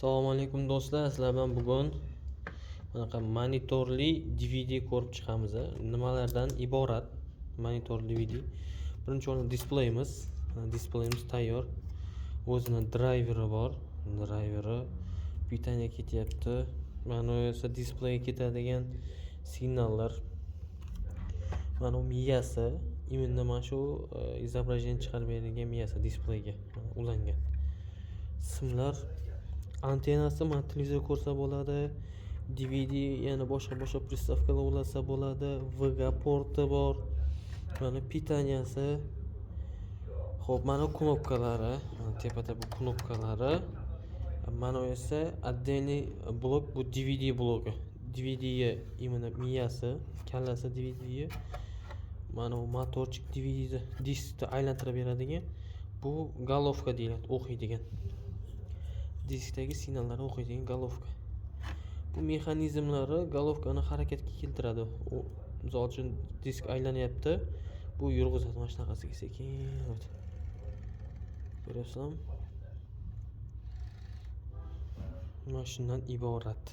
Assalomu alaykum do'stlar, sizlar bilan bugun bunaqa monitorli DVD ko'rib chiqamiz. Nimalardan iborat monitor DVD? Birinchi o'rinda displeyimiz tayyor. O'zining drayveri bor. Drayveri pitaniya ketyapti. Mana bu esa displeyga ketadigan signallar. Mana bu miyasi, именно mana shu izobrazение chiqarib beradigan miyasi displeyga ulangan. Simlar, antennasi mana televizor ko'rsa bo'ladi, DVD yana boshqa pristavkalar ulasa bo'ladi, VGA porti bor. Mana pitaniyasi. Xo'p, mana knopkalari, mana tepada bu knopkalari. Mana bu esa отдельный blok, bu DVD bloki. DVDga именно miyasi, kallasi DVDga. Mana bu motorchik DVD diskni aylantirib beradigan. Bu головка deyiladi, o'qiydigan. Diskdagi signallarni o'qiydigan головка. Bu mexanizmlari головкani harakatga keltiradi. Misol uchun disk aylanyapti. Bu yurg'izadi mana shunaqasiga sekin. Ko'ryapsizmi? Mana shundan iborat.